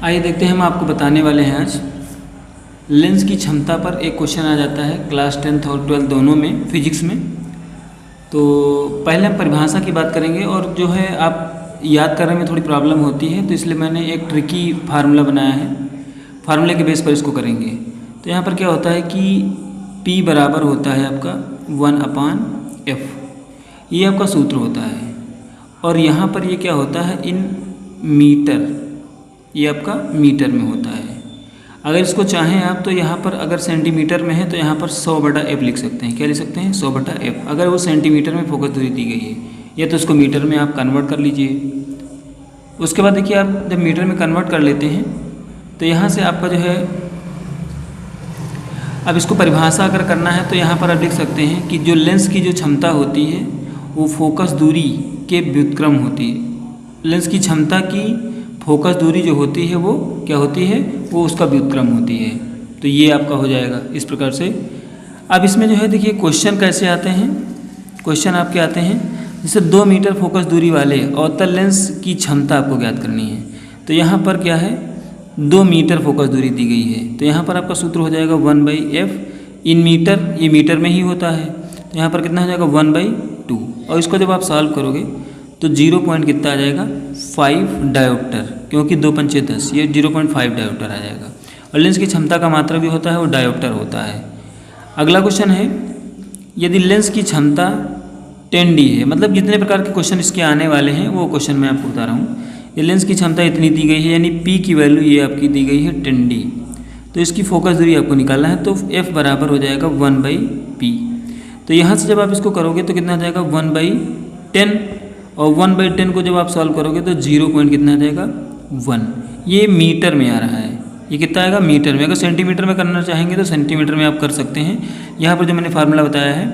आइए देखते हैं, हम आपको बताने वाले हैं आज लेंस की क्षमता पर एक क्वेश्चन आ जाता है क्लास 10th और 12th दोनों में, फिजिक्स में। तो पहले हम परिभाषा की बात करेंगे और जो है आप याद करने में थोड़ी प्रॉब्लम होती है, तो इसलिए मैंने एक ट्रिकी फार्मूला बनाया है। फार्मूले के बेस पर इसको करेंगे। तो यहाँ पर क्या होता है कि P बराबर होता है आपका 1/f, ये आपका सूत्र होता है। और यहाँ पर ये क्या होता है, इन मीटर, ये आपका मीटर में होता है। अगर इसको चाहें आप तो यहाँ पर अगर सेंटीमीटर में है तो यहाँ पर 100/f लिख सकते हैं। क्या लिख सकते हैं? 100/f। अगर वो सेंटीमीटर में फोकस दूरी दी गई है, या तो इसको मीटर में आप कन्वर्ट कर लीजिए। उसके बाद देखिए, आप जब मीटर में कन्वर्ट कर लेते हैं तो यहाँ से आपका जो है, अब इसको परिभाषा अगर करना है तो यहाँ पर आप लिख सकते हैं कि जो लेंस की जो क्षमता होती है वो फोकस दूरी के व्युत्क्रम होती है। लेंस की क्षमता की फोकस दूरी जो होती है वो क्या होती है, वो उसका व्युत्क्रम होती है। तो ये आपका हो जाएगा इस प्रकार से। अब इसमें जो है देखिए, क्वेश्चन कैसे आते हैं। क्वेश्चन आपके आते हैं जैसे 2 मीटर फोकस दूरी वाले अवतल लेंस की क्षमता आपको ज्ञात करनी है। तो यहाँ पर क्या है, 2 मीटर फोकस दूरी दी गई है। तो यहाँ पर आपका सूत्र हो जाएगा 1/f इन मीटर, ये मीटर में ही होता है। तो यहाँ पर कितना हो जाएगा 1/2। और इसको जब आप सॉल्व करोगे तो 0 पॉइंट कितना आ जाएगा, 5 डायोप्टर, क्योंकि 2 पंचे 10, ये 0.5 डायोप्टर आ जाएगा। और लेंस की क्षमता का मात्रा भी होता है वो डायोप्टर होता है। अगला क्वेश्चन है, यदि लेंस की क्षमता 10D है, मतलब जितने प्रकार के क्वेश्चन इसके आने वाले हैं वो क्वेश्चन मैं आपको बता रहा हूँ। ये लेंस की क्षमता इतनी दी गई है, यानी P की वैल्यू ये आपकी दी गई है 10D। तो इसकी फोकस दूरी आपको निकालना है, तो F बराबर हो जाएगा 1/P। तो यहाँ से जब आप इसको करोगे तो कितना आ जाएगा 1/10, और 1/10 को जब आप सॉल्व करोगे तो 0 पॉइंट कितना आ जाएगा 1। ये मीटर में आ रहा है, ये कितना आएगा मीटर में। अगर सेंटीमीटर में करना चाहेंगे तो सेंटीमीटर में आप कर सकते हैं। यहाँ पर जो मैंने फार्मूला बताया है,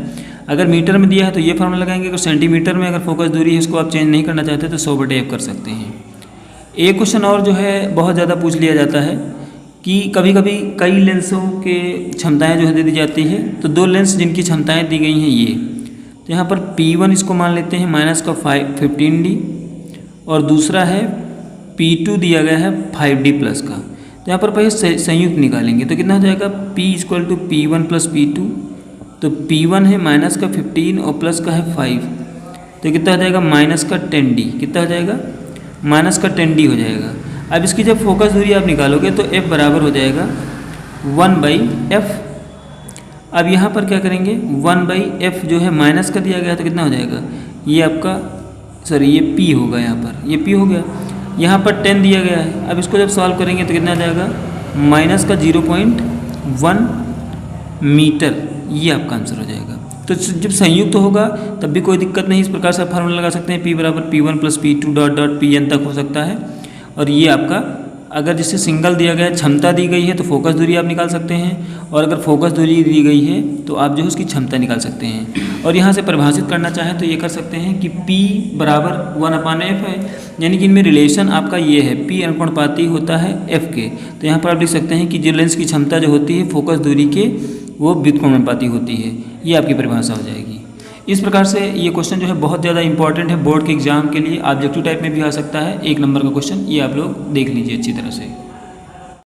अगर मीटर में दिया है तो ये फार्मूला लगाएंगे। अगर सेंटीमीटर में अगर फोकस दूरी है, इसको आप चेंज नहीं करना चाहते तो 100/f कर सकते हैं। एक क्वेश्चन और जो है बहुत ज़्यादा पूछ लिया जाता है कि कभी कभी कई लेंसों के क्षमताएँ जो है दे दी जाती है। तो 2 लेंस जिनकी क्षमताएँ दी गई हैं ये, तो यहाँ पर P1 इसको मान लेते हैं -15D, और दूसरा है P2 दिया गया है 5D+ का। तो यहाँ पर पहले संयुक्त निकालेंगे तो कितना हो जाएगा, P = P1 + P2। तो P1 है -15 और प्लस का है 5, तो कितना हो जाएगा -10D। कितना हो जाएगा, -10D हो जाएगा। अब इसकी जब फोकस दूरी आप निकालोगे तो F बराबर हो जाएगा 1/f। अब यहाँ पर क्या करेंगे, 1/f जो है माइनस का दिया गया तो कितना हो जाएगा, ये आपका ये P होगा, यहाँ पर ये P हो गया। यहाँ पर 10 दिया गया है। अब इसको जब सॉल्व करेंगे तो कितना आ जाएगा, -0.1 मीटर, ये आपका आंसर हो जाएगा। तो जब संयुक्त होगा तब भी कोई दिक्कत नहीं, इस प्रकार से फार्मूला लगा सकते हैं। P बराबर P1 + P2 ... Pn तक हो सकता है। और ये आपका, अगर जिससे सिंगल दिया गया है, क्षमता दी गई है तो फोकस दूरी आप निकाल सकते हैं, और अगर फोकस दूरी दी गई है तो आप जो है उसकी क्षमता निकाल सकते हैं। और यहाँ से परिभाषित करना चाहें तो ये कर सकते हैं कि P बराबर 1/f है, यानी कि इनमें रिलेशन आपका ये है, P अनुपाती होता है F के। तो यहाँ पर आप लिख सकते हैं कि जो लेंस की क्षमता जो होती है फोकस दूरी के, वो व्युत्क्रमानुपाती होती है। ये आपकी परिभाषा हो जाएगी। इस प्रकार से ये क्वेश्चन जो है बहुत ज़्यादा इंपॉर्टेंट है बोर्ड के एग्जाम के लिए। ऑब्जेक्टिव टाइप में भी आ सकता है 1 नंबर का क्वेश्चन, ये आप लोग देख लीजिए अच्छी तरह से।